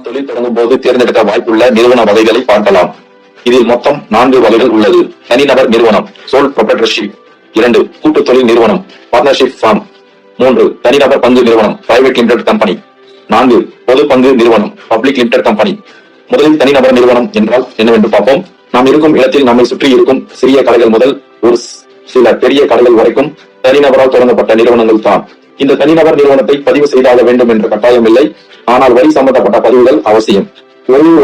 தொழில் தொடங்கும் போது தேர்ந்தெடுக்க வாய்ப்புள்ள நிறுவன வகைகளை பார்க்கலாம். இதில் மொத்தம் 4 வகைகள் உள்ளது. தனிநபர் நிறுவனம், சோல் ப்ரொப்ரைட்டர்ஷிப். 2, கூட்டு தொழில் நிறுவனம், பார்ட்னர்ஷிப் ஃபார்ம். 3, தனிநபர் பங்கு நிறுவனம், பிரைவேட் லிமிடெட் கம்பெனி. 4, பொது பங்கு நிறுவனம், பப்ளிக் லிமிடெட் கம்பெனி. முதலில் தனிநபர் நிறுவனம் என்றால் என்னவென்று பார்ப்போம். நாம் இருக்கும் இடத்தில் நம்மை சுற்றி இருக்கும் சிறிய கடைகள் முதல் ஒரு சில பெரிய கடைகள் வரைக்கும் தனிநபரால் தொடங்கப்பட்ட நிறுவனங்கள் தான். இந்த தனிநபர் நிறுவனத்தை பதிவு செய்தாக வேண்டும் என்ற கட்டாயம் இல்லை. ஆனால் வரி சம்பந்தப்பட்ட பதிவுகள் அவசியம்.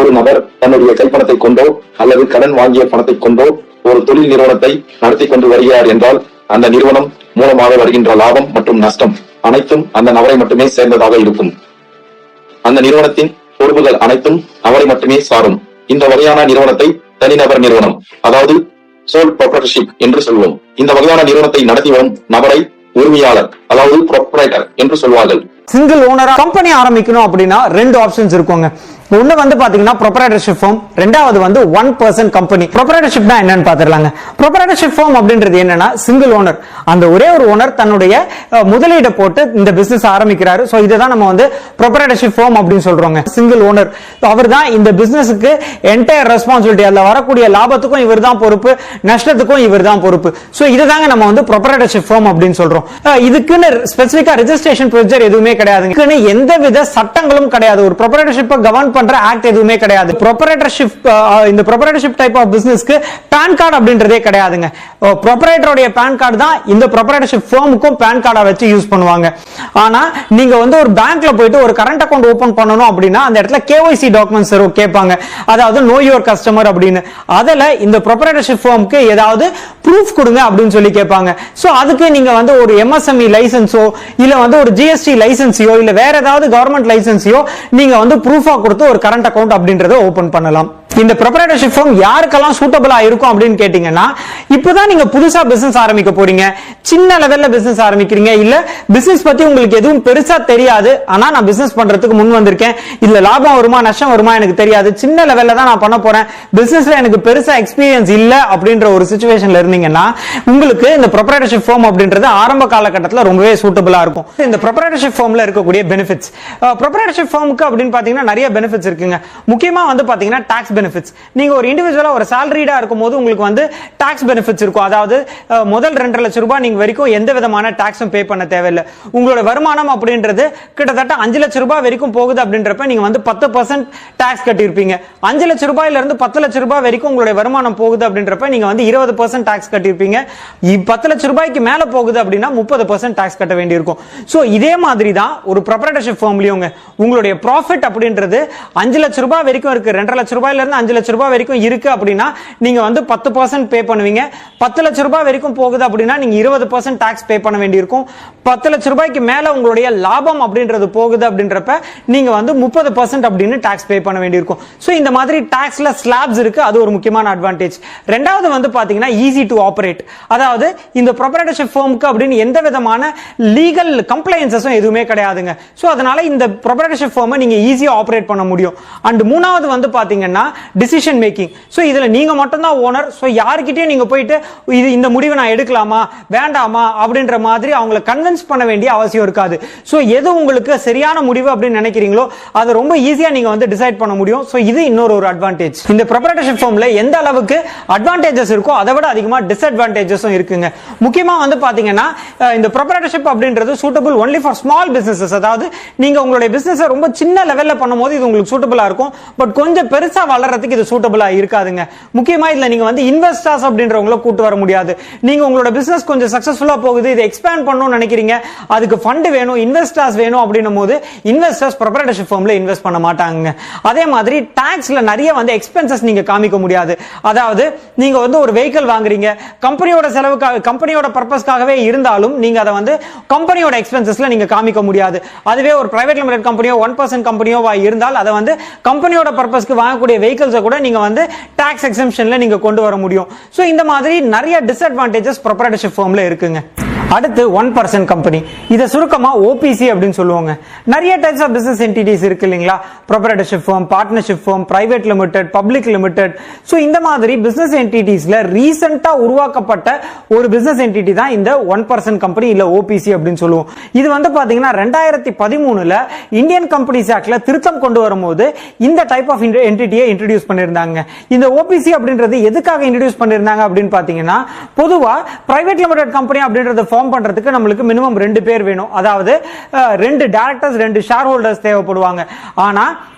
ஒரு நபர் தன்னுடைய கைப்பணத்தை கொண்டோ அல்லது கடன் வாங்கிய பணத்தை கொண்டோ ஒரு தொழில் நிறுவனத்தை நடத்தி கொண்டு வருகிறார் என்றால் அந்த நிறுவனம் மூலமாக வருகின்ற லாபம் மற்றும் நஷ்டம் அனைத்தும் அந்த நபரை மட்டுமே சேர்ந்ததாக இருக்கும். அந்த நிறுவனத்தின் பொறுப்புகள் அனைத்தும் அவரை மட்டுமே சாரும். இந்த வகையான நிறுவனத்தை தனிநபர் நிறுவனம், அதாவது சோல் ப்ரொப்ரைட்டர்ஷிப் என்று சொல்வோம். இந்த வகையான நிறுவனத்தை நடத்தி வரும் நபரை உரிமையாளர், அதாவது ப்ரொப்ரைட்டர் என்று சொல்வார்கள். சிங்கிள் ஓனரா கம்பெனி ஆரம்பிக்கணும் அப்படின்னா 2 ஆப்ஷன்ஸ் இருக்குங்க. ஒண்ணு வந்து பாத்தீங்கன்னா ப்ரொப்ரைட்டர்ஷிப் ஃபார்ம், ரெண்டாவது வந்து 1% கம்பெனி. ப்ரொப்ரைட்டர்ஷிப்னா என்னன்னு பாத்துறலாங்க. ப்ரொப்ரைட்டர்ஷிப் ஃபார்ம் அப்படின்றது என்னன்னா சிங்கிள் ஓனர், அந்த ஒரே ஒரு ஓனர் தன்னுடைய முதலீட போட்டு இந்த பிசினஸ் ஆரம்பிக்கிறாரு. சோ இதுதான் நம்ம வந்து ப்ரொப்ரைட்டர்ஷிப் ஃபார்ம் அப்படின்னு சொல்றோங்க. சிங்கிள் ஓனர் அவர் தான் இந்த பிசினஸ்க்கு என்டையர் ரெஸ்பான்சிபிலிட்டி, அதுல வரக்கூடிய லாபத்துக்கும் இவர் தான் பொறுப்பு, நஷ்டத்துக்கும் இவர் தான் பொறுப்பு. சோ இதுதாங்க நம்ம வந்து ப்ரொப்ரைட்டர்ஷிப் ஃபார்ம் அப்படின்னு சொல்றோம். இதுக்குன்னு ஸ்பெசிபிக்கா ரெஜிஸ்ட்ரேஷன் ப்ரொசீஜர் எதுவுமே கிடையாதுங்க. இதுக்குன்னு எந்தவித சட்டங்களும் கிடையாது. ஒரு ப்ரொப்ரைட்டர்ஷிப்பை கவர்ன் பண்ற ஆக்ட் எதுவுமே கிடையாது. இந்த ப்ரொப்ரைட்டர்ஷிப் டைப் ஆஃப் பிசினஸ்க்கு பான் கார்டு அப்படின்றதே கிடையாதுங்க. ப்ரொப்ரைட்டருடைய பான் கார்டு தான் இந்த ப்ரொப்ரைட்டர்ஷிப் ஃபார்முக்கும் பான் கார்டா வச்சு யூஸ் பண்ணுவாங்க. ஆனா நீங்க வந்து ஒரு பேங்க்ல போயிட்டு ஒரு கரண்ட் அக்கவுண்ட் ஓபன் பண்ணனும் அப்படின்னா அந்த இடத்துல KYC டாக்குமெண்ட்ஸ் கேட்பாங்க, அதாவது நோ யுவர் கஸ்டமர் அப்படின்னு. அதுல இந்த ப்ரொப்ரைட்டர்ஷிப் ஃபார்முக்கு ஏதாவது ப்ரூஃப் கொடுங்க அப்படின்னு சொல்லி கேட்பாங்க. சோ அதுக்கு நீங்க வந்து ஒரு MSME லைசென்ஸோ இல்ல வந்து ஒரு GST லைசென்ஸியோ இல்ல வேற ஏதாவது கவர்மெண்ட் லைசென்ஸியோ நீங்க வந்து ப்ரூஃபா கொடுத்து ஒரு கரண்ட் அக்கவுண்ட் அப்படின்றத ஓபன் பண்ணலாம். இந்த ப்ரொப்ரைட்டர்ஷிப் ஃபார்ம் யாருக்கெல்லாம் சூட்டபிளா இருக்கும் அப்படின்னு கேட்டீங்கன்னா, இப்பதான் நீங்க புதுசா பிசினஸ் ஆரம்பிக்க போறீங்க, சின்ன லெவல்ல பிசினஸ் ஆரம்பிக்கிறீங்க, இல்ல பிசினஸ் பத்தி உங்களுக்கு எதுவும் பெருசா தெரியாது, ஆனா நான் பிசினஸ் பண்றதுக்கு முன் வந்திருக்கேன், இல்ல லாபம் வருமா நஷ்டம் வருமா எனக்கு தெரியாது, சின்ன லெவல்ல தான் நான் பண்ண போறேன், பிசினஸ்ல எனக்கு பெருசா எக்ஸ்பீரியன்ஸ் இல்ல அப்படின்ற ஒரு சிச்சுவேஷன்ல இருந்தீங்கன்னா உங்களுக்கு இந்த ப்ரொப்ரைட்டர்ஷிப் ஃபார்ம் அப்படின்றது ஆரம்ப காலகட்டத்தில் ரொம்பவே சூட்டபிளா இருக்கும். இந்த ப்ரொப்ரைட்டர்ஷிப் ஃபார்ம்ல இருக்கக்கூடிய பெனிஃபிட்ஸ், ப்ரொப்ரைட்டர்ஷிப் ஃபார்முக்கு அப்படின்னு பாத்தீங்கன்னா நிறைய பெனிஃபிட்ஸ் இருக்குங்க. முக்கியமா வந்து பாத்தீங்கன்னா டாக்ஸ் பெனிஃபிட்ஸ். நீங்க ஒரு இண்டிவிஜுவலா ஒரு சாலரிடா இருக்கும்போது உங்களுக்கு வந்து டாக்ஸ் பெனிஃபிட்ஸ் இருக்கும். அதாவது முதல் 2.5 லட்சம் ரூபாய் நீங்க வரைக்கும் எந்த விதமான டாக்ஸும் பே பண்ண தேவையில்லை. உங்களோட வருமானம் அப்படின்றது கிட்டத்தட்ட 5 லட்சம் ரூபாய் வரைக்கும் போகுது அப்படின்றப்ப நீங்க வந்து 10% டாக்ஸ் கட்டியிருப்பீங்க. 5 லட்சம் ரூபாயில இருந்து 10 லட்சம் ரூபாய் வரைக்கும் உங்களுடைய வருமானம் போகுது அப்படின்றப்ப நீங்க வந்து 20% டாக்ஸ் கட்டியிருப்பீங்க. 10 லட்சம் ரூபாய்க்கு மேல போகுது அப்படின்னா 30% டாக்ஸ் கட்ட வேண்டியிருக்கும். சோ இதே மாதிரி தான் ஒரு ப்ரொப்ரைட்டர்ஷிப் ஃபார்ம்லயும் உங்களுடைய ப்ராஃபிட் அப்படின்றது 5 லட்சம் ரூபாய் வரைக்கும் இருக்கு, 2.5 லட்சம் ரூபாயில இருந்து 5 லட்சம் ரூபாய் வரைக்கும் இருக்கு அப்படின்னா நீங்க வந்து 10% பே பண்ணுவீங்க. 10 லட்சம் ரூபாய் வரைக்கும் போகுது அப்படின்னா நீங்க 20% டாக்ஸ் பே பண்ண வேண்டியிருக்கும். 10 லட்சம் ரூபாய்க்கு மேல உங்களுடைய லாபம் அப்படின்றது போகுது அப்படின்றப்ப நீங்க வந்து 30% அப்படின்னு டாக்ஸ் பே பண்ண வேண்டியிருக்கும். சோ இந்த மாதிரி டாக்ஸ்ல ஸ்லாப்ஸ் இருக்கு, அது ஒரு முக்கியமான அட்வான்டேஜ். ரெண்டாவது வந்து பாத்தீங்கன்னா ஈஸி டு ஆபரேட், அதாவது இந்த ப்ரொப்ரைட்டர்ஷிப் ஃபார்முக்கு அப்படின்னு எந்த விதமான லீகல் கம்ப்ளைன்சஸும் எதுவுமே கிடையாதுங்க. சோ அதனால இந்த ப்ரொப்ரைட்டர்ஷிப் ஃபார்மை நீங்க ஈஸியா ஆபரேட் பண்ண முடியும். அண்ட் மூணாவது வந்து பாத்தீங்கன்னா டிசிஷன் மேக்கிங். சோ இதுல நீங்க மட்டும் தான் ஓனர். சோ யார்கிட்டயும் நீங்க போயிட்டு இந்த முடிவை நான் எடுக்கலாமா வேண்டாமா அப்படின்ற மாதிரி அவங்களை கன்வின்ஸ் பண்ண வேண்டிய அவசியம் இருக்காது. சோ எது உங்களுக்கு சரியான முடிவு அப்படின்னு நினைக்கிறீங்களோ அதை ரொம்ப ஈஸியா நீங்க வந்து டிசைட் பண்ண முடியும். சோ இது இன்னொரு அட்வான்டேஜ். இந்த ப்ரொப்ரைட்டர்ஷிப் ஃபார்ம்ல எந்த அளவுக்கு அட்வான்டேஜஸ் இருக்கோ அதை விட அதிகமா டிஸ்அட்வான்டேஜஸும் இருக்குங்க. முக்கியமா வந்து பாத்தீங்கன்னா இந்த ப்ரொப்ரைட்டர்ஷிப் அப்படின்றது suitable only for small businesses. அதாவது நீங்க உங்களுடைய பிசினஸ் ரொம்ப சின்ன லெவல்ல பண்ணும்போது இது உங்களுக்கு சூட்டபிளா இருக்கும். பட் கொஞ்சம் பெருசா வளர்றதுக்கு இது சூட்டபிளா இருக்காதுங்க. முக்கியமா இதுல நீங்க வந்து இன்வெஸ்டர்ஸ் அப்படின்றவங்கள கூட்டு வர முடியாது. நீங்க உங்களோட பிசினஸ் கொஞ்சம் சக்சஸ்ஃபுல்லா போகுது, இதை எக்ஸ்பேண்ட் பண்ணணும்னு நினைக்கிறீங்க, அதுக்கு ஃபண்ட் வேணும், இன்வெஸ்டர்ஸ் வேணும் அப்படின்னும் போது இன்வெஸ்டர்ஸ் ப்ரொப்ரைட்டர்ஷிப் ஃபார்ம்ல இன்வெஸ்ட் பண்ண மாட்டாங்க. அதே மாதிரி டாக்ஸ்ல நிறைய வந்து எக்ஸ்பென்சஸ் நீங்க காமிக்க முடியாது. அதாவது நீங்க வந்து ஒரு வெஹிக்கிள் வாங்குறீங்க, கம்பெனியோட செலவுக்காக கம்பெனியோட பர்பஸ்க்காகவே இருந்தாலும் நீங்க அதை வந்து கம்பெனியோட எக்ஸ்பென்சஸ்ல நீங்க காமிக்க முடியாது. அதுவே ஒரு பிரைவேட் லிமிடெட் கம்பெனியோ 1% கம்பெனியோ இருந்தால் அதை வந்து கம்பெனியோட பர்பஸ்க்கு வாங்கக்கூடிய வெஹிக்கிள்ஸை கூட நீங்க வந்து டாக்ஸ் எக்ஸம்ஷன்ல நீங்க கொண்டு வர முடியும். சோ இந்த மாதிரி நிறைய டிஸ்அட்வான்டேஜஸ் ப்ரொப்ரைட்டர்ஷிப் ஃபார்ம்ல இருக்குங்க. அடுத்து 1% கம்பெனி, இதை சுருக்கமா ஓபிசி அப்படின்னு சொல்லுவாங்க. நிறைய டைப்ஸ் ஆஃப் பிசினஸ் என்டிட்டிஸ் இருக்கு இல்லைங்களா? Proprietorship firm, partnership firm, private limited, public limited. So இந்த மாதிரி பிசினஸ் என்டிட்டிஸ்ல ரீசெண்டா உருவாக்கப்பட்ட ஒரு பிசினஸ் என்டிட்டி தான் இந்த 1% கம்பெனி இல்ல ஓபிசி அப்படின்னு சொல்லுவோம். இது வந்து பாத்தீங்கன்னா 2013ல இந்தியன் கம்பெனிஸ் ஆக்ட்ல திருத்தம் கொண்டு வரும்போது இந்த டைப் ஆஃப் என்டிட்டியை இன்ட்ரோடியூஸ் பண்ணிருந்தாங்க. இந்த ஓபிசி அப்படின்றது எதுக்காக இன்ட்ரோடியூஸ் பண்ணிருந்தாங்க அப்படின்னு பாத்தீங்கன்னா, பொதுவா பிரைவேட் லிமிடெட் கம்பெனி அப்படின்றது ஃபார்ம் பண்றதுக்கு நம்மளுக்கு மினிமம் 2 பேர் வேணும். அதாவது 2 டைரக்டர்ஸ் 2 ஷேர் ஹோல்டர்ஸ் தேவைப்படுவாங்க. ஆனா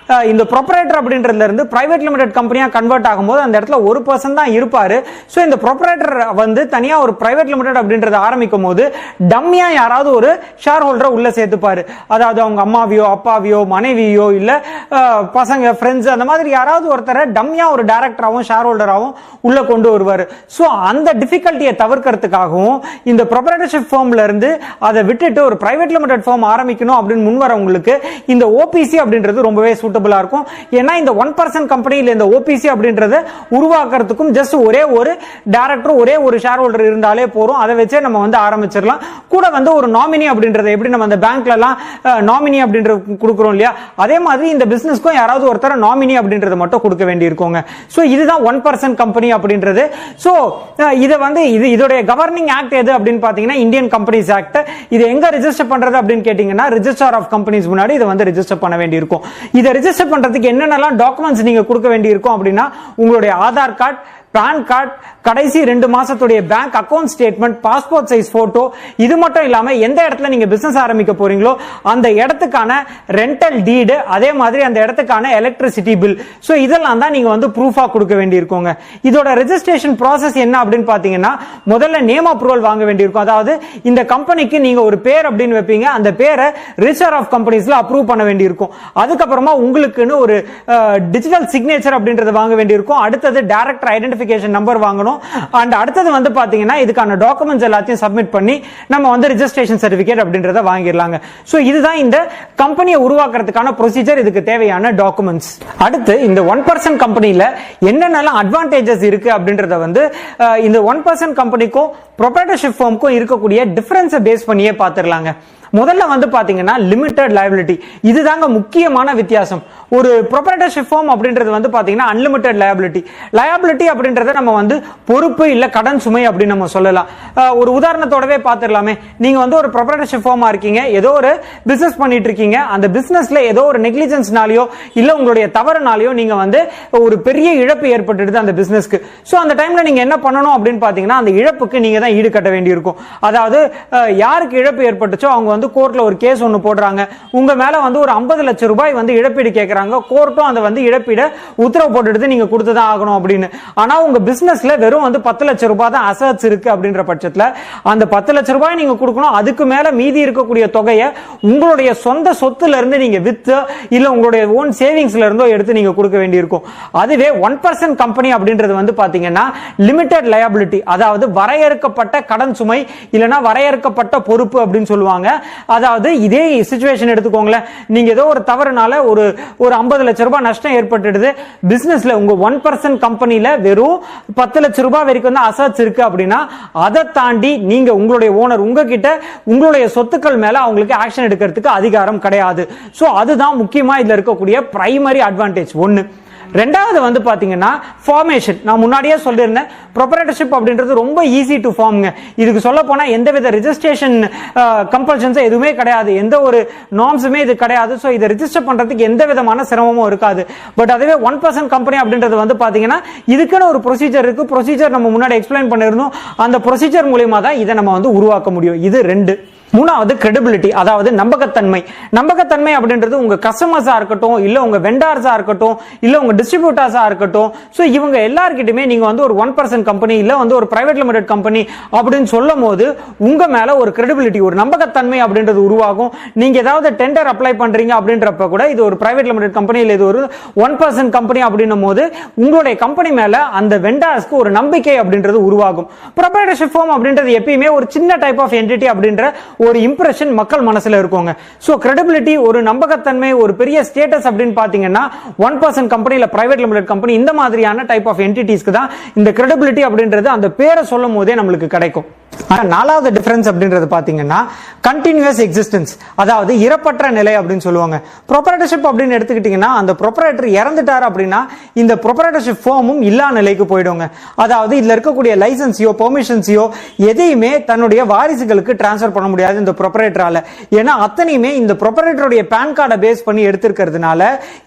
இந்த ப்ரொப்ரைட்டர் அப்படின்றதுல இருந்து பிரைவேட் லிமிடெட் கம்பெனியா கன்வெர்ட் ஆகும்போது அந்த இடத்துல ஒரு பர்சன் தான் இருப்பாரு. சோ இந்த ப்ரொப்ரைட்டர் வந்து தனியா ஒரு பிரைவேட் லிமிடெட் அப்படின்றத ஆரம்பிக்கும் போது டம்மியா யாராவது ஒரு ஷேர் ஹோல்டரை உள்ள சேர்த்துப்பாரு. அதாவது அவங்க அம்மாவியோ அப்பாவியோ மனைவியோ இல்ல பசங்க ஃப்ரெண்ட்ஸ் அந்த மாதிரி யாராவது ஒருத்தரை டம்மியா ஒரு டைரக்டராகவும் ஷேர் ஹோல்டராகவும் உள்ள கொண்டு வருவாரு. சோ அந்த டிஃபிகல்ட்டியை தவிர்க்கிறதுக்காகவும் இந்த ப்ரொப்ரைட்டர்ஷிப் ஃபார்ம்ல இருந்து அதை விட்டுட்டு ஒரு பிரைவேட் லிமிடெட் ஃபார்ம் ஆரம்பிக்கணும் அப்படின்னு முன் வரவங்களுக்கு இந்த ஓபிசி அப்படின்றது ரொம்பவே சூட்டபிளா இருக்கும். ஏன்னா இந்த 1% கம்பெனில இந்த ஓபிசி அப்படின்றத உருவாக்குறதுக்கும் ஜஸ்ட் ஒரே ஒரு டைரக்டர் ஒரே ஒரு ஷேர் ஹோல்டர் இருந்தாலே போறோம். அதை வச்சே நம்ம வந்து ஆரம்பிச்சிடலாம். கூட வந்து ஒரு நாமினி அப்படின்றத எப்படி நம்ம அந்த பேங்க்ல எல்லாம் நாமினி அப்படின்றது கொடுக்குறோம் இல்லையா, அதே மாதிரி இந்த பிசினஸ்க்கும் யாராவது ஒருத்தர் நாமினி அப்படின்றத மட்டும் கொடுக்க வேண்டி இருக்குங்க. சோ இதுதான் 1% கம்பெனி அப்படின்றது. சோ இத வந்து இதோட கவர்னிங் ஆக்ட் எது அப்படின்னு பாத்தீங்கன்னா இந்தியன் கம்பெனிஸ் ஆக்ட். இது எங்க ரெஜிஸ்டர் பண்றது அப்படின்னு கேட்டீங்கன்னா ரிஜிஸ்டர் ஆஃப் கம்பெனிஸ் முன்னாடி இதை வந்து ரெஜிஸ்டர் பண்ண வேண்டி இருக்கும். இதை ரெஜிஸ்டர் பண்றதுக்கு என்னென்னலாம் டாக்குமெண்ட்ஸ் நீங்க கொடுக்க வேண்டி இருக்கும் அப்படின்னா, உங்களுடைய ஆதார் கார்டு, பான் கார்டு, கடைசி 2 மாசத்துடைய bank account statement, passport size photo, இது மட்டும் இல்லாம எந்த இடத்துல நீங்க பிசினஸ் ஆரம்பிக்க போறீங்களோ அந்த இடத்துக்கான ரெண்டல் டீடு, அதே மாதிரி அந்த இடத்துக்கான எலக்ட்ரிசிட்டி பில். சோ இதெல்லாம் தான் நீங்க வந்து ப்ரூஃபா கொடுக்க வேண்டி இருக்குங்க. இதோட ரெஜிஸ்ட்ரேஷன் ப்ராசஸ் என்ன அப்படின்னு பாத்தீங்கன்னா, முதல்ல நேம் அப்ரூவல் வாங்க வேண்டி இருக்கும். அதாவது இந்த கம்பெனிக்கு நீங்க ஒரு பேர் அப்படின்னு வைப்பீங்க, அந்த பேரை ரிஜிஸ்டர் ஆஃப் கம்பெனிஸ்ல அப்ரூவ் பண்ண வேண்டி இருக்கும். அதுக்கப்புறமா உங்களுக்குன்னு ஒரு டிஜிட்டல் சிக்னேச்சர் அப்படின்றத வாங்க வேண்டி இருக்கும். அடுத்தது டைரக்டர் ஐடென்டிஃபிகேஷன் நம்பர் வாங்கணும். அண்ட் அடுத்தது வந்து பாத்தீங்கன்னா இதுக்கான டாக்குமெண்ட்ஸ் எல்லாத்தையும் சப்மிட் பண்ணி நம்ம வந்து ரெஜிஸ்ட்ரேஷன் சர்டிபிகேட் அப்படின்றத வாங்கிடலாங்க. சோ இதுதான் இந்த கம்பெனியை உருவாக்குறதுக்கான ப்ரொசீஜர், இதுக்கு தேவையான டாக்குமெண்ட்ஸ். அடுத்து இந்த 1% கம்பெனில என்னென்னலாம் அட்வான்டேஜஸ் இருக்கு அப்படின்றத வந்து இந்த 1% கம்பெனிக்கும் ப்ரொப்ரைட்டர்ஷிப் ஃபார்முக்கும் இருக்கக்கூடிய டிஃபரன்ஸை பேஸ் பண்ணியே பார்த்துடலாங்க. முதல்ல வந்து பாத்தீங்கன்னா லிமிடெட் லயபிலிட்டி, இதுதாங்க முக்கியமான வித்தியாசம். ஒரு ப்ரொப்ரைட்டர்ஷிப் ஃபார்ம் அப்படின்றது வந்து பாத்தீங்கன்னா அன்லிமிட்டெட் லயபிலிட்டி. லயபிலிட்டி அப்படின்றத நம்ம வந்து பொறுப்பு இல்ல கடன் சுமை அப்படின்னு நம்ம சொல்லலாம். ஒரு உதாரணத்தோடவே பார்த்துடலாமே. நீங்க வந்து ஒரு ப்ரொப்ரைட்டர்ஷிப் ஃபார்மா இருக்கீங்க, ஏதோ ஒரு பிசினஸ் பண்ணிட்டு இருக்கீங்க. அந்த பிசினஸ்ல ஏதோ ஒரு நெக்லிஜென்ஸ்னாலயோ இல்ல உங்களுடைய தவறுனாலயோ நீங்க வந்து ஒரு பெரிய இழப்பு ஏற்பட்டுடுது அந்த பிசினஸ்க்கு. சோ அந்த டைம்ல நீங்க என்ன பண்ணணும் அப்படின்னு பாத்தீங்கன்னா, அந்த இழப்புக்கு நீங்க தான் ஈடு கட்ட வேண்டி இருக்கும். அதாவது யாருக்கு இழப்பு ஏற்பட்டுச்சோ அவங்க வந்து கோர்ட்ல ஒரு கேஸ் ஒன்னு போடுறாங்க. உங்க மேல வந்து ஒரு 50 லட்சம் ரூபாய் வந்து இழப்பீடு கேட்கறாங்க. கோர்ட்டும் அந்த வந்து இழப்பீடு உத்தரவு போட்டுடுது, நீங்க கொடுத்துதான் ஆகணும் அப்படின்னு. ஆனா உங்க பிசினஸ்ல வெறும் வந்து 10 லட்சம் ரூபாய் தான் அசட்ஸ் இருக்கு அப்படின்ற பட்சத்துல அந்த 10 லட்சம் ரூபாய் நீங்க கொடுக்கணும். அதுக்கு மேல மீதி இருக்கக்கூடிய தொகையை உங்களுடைய சொந்த சொத்துல இருந்து நீங்க வித்து இல்ல உங்களுடைய ஓன் சேவிங்ஸ்ல இருந்தோ எடுத்து நீங்க கொடுக்க வேண்டி இருக்கும். அதுவே 1% கம்பெனி அப்படின்றது வந்து பாத்தீங்கன்னா லிமிடெட் லயபிலிட்டி, அதாவது வரையறுக்கப்பட்ட கடன் சுமை இல்லனா வரையறுக்கப்பட்ட பொறுப்பு அப்படின்னு சொல்லுவாங்க. அதாவது இதே சிச்சுவேஷன் எடுத்துக்கோங்களேன். நீங்க ஏதோ ஒரு தவறுனால ஒரு 50 லட்சம் ரூபாய் நஷ்டம் ஏற்பட்டுடுது. பிசினஸ்ல உங்க 1% கம்பெனில வெறும் 10 லட்சம் ரூபாய் வரைக்கும் தான் அசட்ஸ் இருக்கு அப்படின்னா, அதை தாண்டி நீங்க உங்களுடைய ஓனர் உங்ககிட்ட உங்களுடைய சொத்துக்கள் மேல அவங்களுக்கு ஆக்ஷன் எடுக்கிறதுக்கு அதிகாரம் கிடையாது. சோ அதுதான் முக்கியமா இதுல இருக்கக்கூடிய பிரைமரி அட்வான்டேஜ் ஒன்னு. ரெண்டாவது வந்து பாத்தீங்கன்னா ஃபார்மேஷன். நான் முன்னாடியே சொல்லியிருந்தேன், ப்ரொப்ரைட்டர்ஷிப் அப்படின்றது ரொம்ப ஈஸி டு ஃபார்ம்ங்க. இதுக்கு சொல்ல போனா எந்தவித ரெஜிஸ்ட்ரேஷன் கம்பல்ஷன்ஸ் எதுவுமே கிடையாது, எந்த ஒரு நார்ம்ஸுமே இது கிடையாது. சோ இதை ரெஜிஸ்டர் பண்றதுக்கு எந்த விதமான சிரமமும் இருக்காது. பட் அதுவே 1% கம்பெனி அப்படின்றது வந்து பாத்தீங்கன்னா இதுக்குன்னு ஒரு ப்ரொசீஜர் இருக்கு. ப்ரொசீஜர் நம்ம முன்னாடி எக்ஸ்பிளைன் பண்ணிருந்தோம். அந்த ப்ரொசீஜர் மூலமா தான் இதை நம்ம வந்து உருவாக்க முடியும். இது 2. மூணாவது கிரெடிபிலிட்டி, அதாவது நம்பகத்தன்மை. நம்பகத்தன்மை அப்படின்றது உங்க கஸ்டமர்ஸா இருக்கட்டும், இல்ல உங்க வெண்டார்ஸா இருக்கட்டும், இல்ல உங்க டிஸ்ட்ரிபியூட்டர்ஸா இருக்கட்டும். சோ இவங்க எல்லார்கிட்டயுமே நீங்க வந்து ஒரு 1% கம்பெனி இல்ல வந்து ஒரு பிரைவேட் லிமிடெட் கம்பெனி அப்படின்னு சொல்லும் போது உங்க மேல ஒரு கிரெடிபிலிட்டி, ஒரு நம்பகத்தன்மை அப்படின்றது உருவாகும். நீங்க ஏதாவது டெண்டர் அப்ளை பண்றீங்க அப்படின்றப்ப கூட இது ஒரு பிரைவேட் லிமிடெட் கம்பெனி இல்ல இது ஒரு 1% கம்பெனி அப்படின்னும் போது உங்களுடைய கம்பெனி மேல அந்த வெண்டார்ஸ்க்கு ஒரு நம்பிக்கை அப்படின்றது உருவாகும். ப்ரொப்ரைட்டர்ஷிப் ஃபார்ம் அப்படின்றது எப்பயுமே ஒரு சின்ன டைப் ஆஃப் என்டிட்டி அப்படின்ற ஒரு இம்ப்ரெஷன் மக்கள் மனசுல இருக்குங்க. சோ கிரெடிபிலிட்டி, ஒரு நம்பகத்தன்மை, ஒரு பெரிய ஸ்டேட்டஸ் அப்படின்னு பாத்தீங்கன்னா 1% கம்பெனி இல்ல பிரைவேட் லிமிடெட் கம்பெனி இந்த மாதிரியான டைப் ஆஃப் என்டிட்டிஸ்க்கு தான் இந்த கிரெடிபிலிட்டி அப்படின்றது அந்த பேரை சொல்லும் போதே நம்மளுக்கு கிடைக்கும். ஆனா நாலாவது டிஃபரன்ஸ் அப்படின்றது பாத்தீங்கன்னா கண்டினியூஸ் எக்ஸிஸ்டன்ஸ், அதாவது இறப்பற்ற நிலை அப்படின்னு சொல்லுவாங்க. ப்ரொப்ரைட்டர்ஷிப் அப்படின்னு எடுத்துக்கிட்டீங்கன்னா அந்த ப்ரொப்ரைட்டர் இறந்துட்டார் அப்படின்னா இந்த ப்ரொப்ரைட்டர்ஷிப் ஃபார்மும் இல்லா நிலைக்கு போயிடுங்க. அதாவது இதுல இருக்கக்கூடிய லைசன்ஸையோ பெர்மிஷன்ஸையோ எதையுமே தன்னுடைய வாரிசுகளுக்கு டிரான்ஸ்ஃபர் பண்ண முடியாது இந்த ப்ரொப்ரைட்டரால. ஏன்னா அத்தனையுமே இந்த ப்ரொப்ரைட்டருடைய பேன் கார்டை பேஸ் பண்ணி எடுத்திருக்கிறதுனால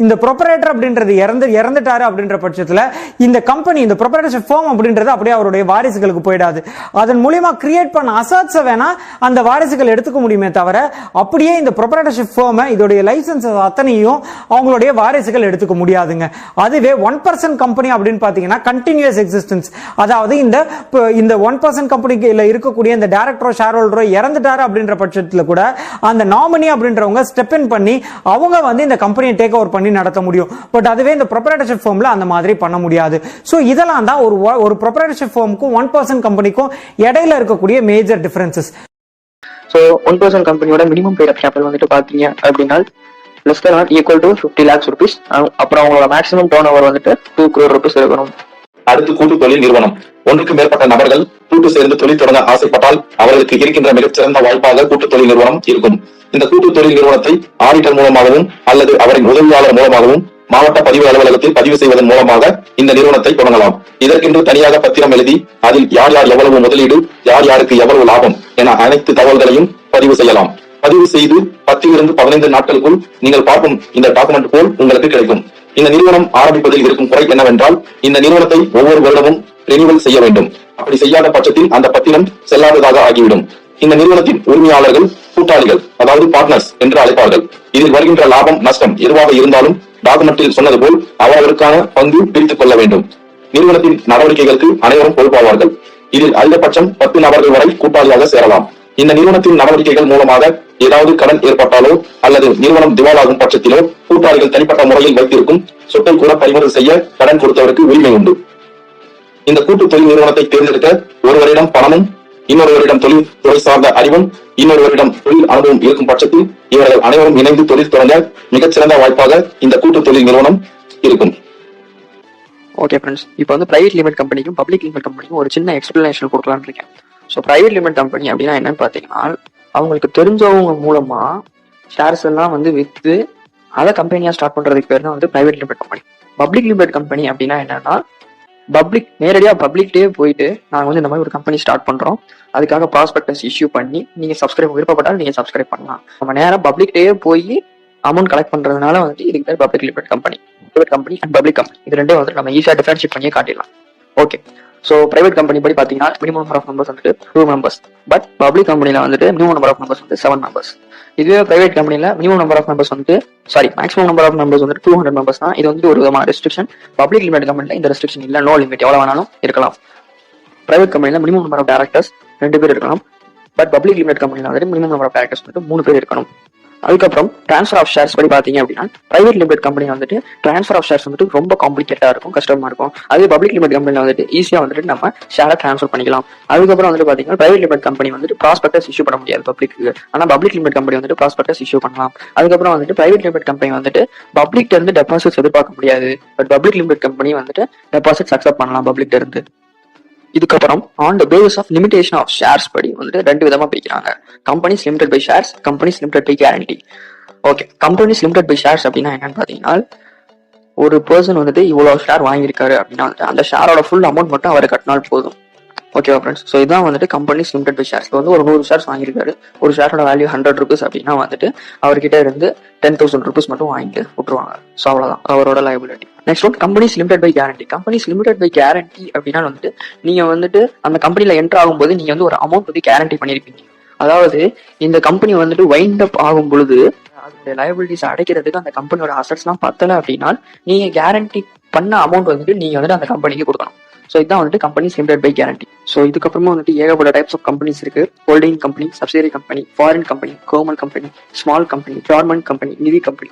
இந்த ப்ரொப்ரைட்டர் அப்படின்றது இறந்துட்டாரு அப்படின்ற பட்சத்துல இந்த கம்பெனி இந்த ப்ரொப்ரைட்டர்ஷிப் ஃபார்ம் அப்படின்றது அப்படியே அவருடைய வாரிசுகளுக்கு போயிடாது. அதன் மூலமா கிரியேட் பண்ண அசட்ஸ் வேணா அந்த வாரிசுகள் எடுத்துக்க முடியுமே தவிர அப்படியே இந்த ப்ரொப்ரைட்டர்ஷிப் ஃபார்ம் இதோடைய லைசன்ஸ் அத்தனையும் அவங்களுடைய வாரிசுகள் எடுத்துக்க முடியாதுங்க. அதுவே 1% கம்பெனி அப்படின்னு பாத்தீங்கன்னா கண்டினியூஸ் எக்ஸிஸ்டன்ஸ், அதாவது இந்த 1% கம்பெனில இருக்கக்கூடிய இந்த டைரக்டரோ ஷேர் ஹோல்டரோ இறந்துட்டாரு அப்படின்ற பட்சத்துல கூட அந்த நாமினி அப்படின்றவங்க ஸ்டெப் இன் பண்ணி அவங்க வந்து இந்த கம்பெனியை டேக் ஓவர் பண்ணி நடத்த முடியும். பட் அதுவே இந்த ப்ரொப்ரைட்டர்ஷிப் ஃபார்ம்ல அந்த மாதிரி பண்ண முடியாது. சோ இதெல்லாம் தான் ஒரு ப்ரொப்ரைட்டர்ஷிப் ஃபார்முக்கும் 1% கம்பெனிக்கும் இடையில இருக்கக்கூடிய மேஜர் டிஃபரன்சஸ். ஸோ 1% கம்பெனியோட மினிமம் பேட் ஆஃப் கேபிட்டல் வந்துட்டு பாத்தீங்க அப்படின்னா less than not equal to 50 lakhs rupees. அப்புறம் அவங்களோட மேக்ஸிமம் டர்ன் ஓவர் வந்துட்டு 2 crore rupees இருக்கணும். அடுத்து கூட்டு தொழில் நிறுவனம். ஒன்றுக்கு மேற்பட்ட நபர்கள் கூட்டு சேர்ந்து தொழில் தொடங்க ஆசைப்பட்டால் அவர்களுக்கு இருக்கின்ற மிகச்சிறந்த வாய்ப்பாக கூட்டு தொழில் நிறுவனம் இருக்கும். இந்த கூட்டு தொழில் நிறுவனத்தை ஆடிட்டர் மூலமாகவும் அல்லது அவரின் உதவியாளர் மூலமாகவும் மாவட்ட பதிவு அலுவலகத்தில் பதிவு செய்வதன் மூலமாக இந்த நிறுவனத்தை தொடங்கலாம். இதற்கென்று தனியாக பத்திரம் எழுதி அதில் யார் யார் எவ்வளவு முதலீடு, யார் யாருக்கு எவ்வளவு லாபம் என அனைத்து தகவல்களையும் பதிவு செய்யலாம். பதிவு செய்து 10 இருந்து 15 நாட்களுக்குள் நீங்கள் பார்க்கும் இந்த டாக்குமெண்ட் போல் உங்களுக்கு கிடைக்கும். இந்த நிறுவனம் ஆரம்பிப்பதில் இருக்கும் குறை என்னவென்றால் இந்த நிறுவனத்தை ஒவ்வொரு வருடமும் ரெனிவல் செய்ய வேண்டும். அப்படி செய்யாத பட்சத்தில் அந்த பத்திரம் செல்லாததாக ஆகிவிடும். இந்த நிறுவனத்தின் உரிமையாளர்கள் கூட்டாளிகள், அதாவது பார்ட்னர்ஸ் என்று அழைப்பார்கள். இதில் வருகின்ற லாபம் நஷ்டம் எதுவாக இருந்தாலும் டாக்குமெண்டில் சொன்னது போல் அவர்களுக்கான பங்கு பிரித்துக் கொள்ள வேண்டும். நிறுவனத்தின் நடவடிக்கைகளுக்கு அனைவரும் பொறுப்பாவார்கள். இதில் அதிகபட்சம் 10 நபர்கள் வரை கூட்டாளியாக சேரலாம். இந்த நிறுவனத்தின் நடவடிக்கைகள் மூலமாக ஏதாவது கடன் ஏற்பட்டாலோ அல்லது நிறுவனம் திவாலாகும் பட்சத்திலோ கூட்டாளிகள் தனிப்பட்ட முறையில் வைத்திருக்கும் சொத்தை கூட பறிமுதல் செய்ய கடன் கொடுத்தவருக்கு உரிமை உண்டு. இந்த கூட்டு தொழில் நிறுவனத்தை தேர்ந்தெடுக்க ஒருவரிடம் பணமும் இன்னொருவரிடம் தொழில் துறை சார்ந்த அறிவும் இன்னொருவரிடம் தொழில் அனுபவம் இருக்கும் பட்சத்தில் இவர்கள் அனைவரும் இணைந்து தொழில் தொடங்க மிகச்சிறந்த வாய்ப்பாக இந்த கூட்டு தொழில் நிறுவனம் இருக்கும். ஓகே ஃப்ரெண்ட்ஸ், இப்போ வந்து பிரைவேட் லிமிட் கம்பெனிக்கும் பப்ளிக் லிமிட் கம்பெனிக்கும் ஒரு சின்ன எக்ஸ்பிளனேஷன் கொடுக்கலான்னு இருக்கேன். ஸோ பிரைவேட் லிமிட் கம்பெனி அப்படின்னா என்னன்னு பார்த்தீங்கன்னா அவங்களுக்கு தெரிஞ்சவங்க மூலமா ஷேர்ஸ் எல்லாம் வந்து விற்று அதை கம்பெனியா ஸ்டார்ட் பண்றதுக்கு பேர் தான் வந்து private limit company. Public limit company அப்படின்னா என்னன்னா நேரடியாக பப்ளிக்டே போயிட்டு நாங்கள் வந்து இந்த மாதிரி ஒரு கம்பெனி ஸ்டார்ட் பண்றோம், அதுக்காக ப்ராஸ்பெக்டஸ் இஷ்யூ பண்ணி நீங்க சப்ஸ்கிரைப் விருப்பப்பட்டால் நீங்க சப்ஸ்கிரைப் பண்ணலாம். நம்ம நேரம் பப்ளிக்டே போய் அமௌண்ட் கலெக்ட் பண்றதுனால வந்து இதுக்கு பேர் public limit company. Private company and public company இது ரெண்டும் வந்து நம்ம ஈஸியாக டிஃபரன்ஷியேட் பண்ணியே காட்டிடலாம். ஓகே, ஸோ பிரைவேட் கம்பெனி படி பார்த்தீங்கன்னா மினிமம் நம்பர் ஆஃப் மெம்பர்ஸ் வந்துட்டு 2 members, பட் பப்ளிக் கம்பெனியில் வந்துட்டு மினிமம் நம்பர் ஆஃப் மெம்பர்ஸ் வந்து 7 members. இதுவே பிரைவேட் கம்பெனியில் மினிமம் நம்பர் ஆஃப் மெம்பர்ஸ் வந்துட்டு மேக்ஸிமம் நம்பர் ஆஃப் மெம்பர்ஸ் வந்து 200 members தான். இது வந்து ஒரு விதமான ரெஸ்ட்ரிக்ஷன். பப்ளிக் லிமிட் கம்பெனியில் இந்த ரெஸ்ட்ரிக்ஷன் இல்லை, நோ லிமிட், எவ்வளோ வேணாலும் இருக்கலாம். பிரைவேட் கம்பெனியில் மினிமம் நம்பர் ஆஃப் டைரக்டர்ஸ் 2 பேர் இருக்கலாம், பட் பப்ளிக் லிமிட் கம்பெனியில் வந்துட்டு மினிமம் நம்பர் ஆஃப் டைரக்டர்ஸ் வந்துட்டு 3 பேர் இருக்கணும். அதுக்கப்புறம் ட்ரான்ஸ்ஃபர் ஆஃப் ஷேர்ஸ் படி பார்த்தீங்க அப்படின்னா பிரைவேட் லிமிட் கம்பெனி வந்துட்டு ட்ரான்ஸ்ஃபர் ஆஃப் ஷேர்ஸ் வந்துட்டு ரொம்ப காம்ப்ளிகேட்டாக இருக்கும், கஷ்டமா இருக்கும். அதே பப்ளிக் லிமிட் கம்பெனியில் வந்துட்டு ஈஸியாக வந்துட்டு நம்ம ஷேரை ட்ரான்ஸ்ஃபர் பண்ணிக்கலாம். அதுக்கப்புறம் வந்துட்டு பார்த்தீங்கன்னா பிரைவேட் லிமிட் கம்பெனி வந்துட்டு ப்ராஸ்பெக்டஸ் இஷ்யூ பண்ண முடியாது பப்ளிக்கு, ஆனால் பப்ளிக் லிமிட் கம்பெனி வந்துட்டு ப்ராஸ்பெக்டஸ் இஷ்யூ பண்ணலாம். அதுக்கப்புறம் வந்துட்டு பிரைவேட் லிமிட் கம்பெனி வந்துட்டு பப்ளிக்ல இருந்து டெபாசிட்ஸ் எதிர்பார்க்க முடியாது, பட் பப்ளிக் லிமிட் கம்பெனி வந்துட்டு டெபாசிட்ஸ் அக்செப்ட் பண்ணலாம் பப்ளிக்ல இருந்து. இதுக்கப்புறம் on the basis of limitation of shares படி வந்துட்டு 2 விதமா பிரிக்கிறாங்க. Companies limited by shares, companies limited by guarantee. Okay, companies limited by shares அப்படின்னா என்னன்னு பாத்தீங்கன்னா ஒரு பர்சன் வந்துட்டு இவ்வளவு ஷேர் வாங்கியிருக்காரு அப்படின்னா அந்த ஷேரோட ஃபுல் அமௌண்ட் மட்டும் அவர் கட்டினால் போதும். ஓகேவா ஃப்ரெண்ட்ஸ்? ஸோ இதான் வந்துட்டு கம்பெனிஸ் லிமிடெட் பை ஷேர்ஸ். வந்து ஒரு 100 ஷேர்ஸ் வாங்கியிருக்காரு, ஒரு ஷேரோட வேல்யூ 100 rupees அப்படின்னா வந்துட்டு அவர்கிட்ட இருந்து 10,000 rupees மட்டும் வாங்கிட்டு விட்டுருவாங்க. ஸோ அவ்வளோதான் அவரோட liability. Next one companies limited by guarantee. Companies limited by guarantee அப்படின்னா வந்துட்டு நீங்க வந்துட்டு அந்த கம்பெனில என்டர் ஆகும்போது நீங்க வந்து ஒரு அமௌண்ட் வந்து கேரண்டி பண்ணிருப்பீங்க. அதாவது இந்த கம்பெனி வந்துட்டு வைண்ட் அப் ஆகும் பொழுது அதோட லைபிலிட்டிஸ் அடைக்கிறதுக்கு அந்த கம்பெனியோட அசட்ஸ்லாம் பத்தல அப்படின்னா நீங்க கேரண்டி பண்ண அமௌண்ட் வந்துட்டு நீங்க வந்துட்டு அந்த கம்பெனிக்கு கொடுக்கணும். ஸோ இதான் வந்துட்டு companies limited by guarantee. So இதுக்கப்புறமா வந்துட்டு ஏகப்பட்ட டைப்ஸ் ஆஃப் கம்பெனிஸ் இருக்கு. Holding company, subsidiary company, foreign company, government company, small company, government company, Nidhi company.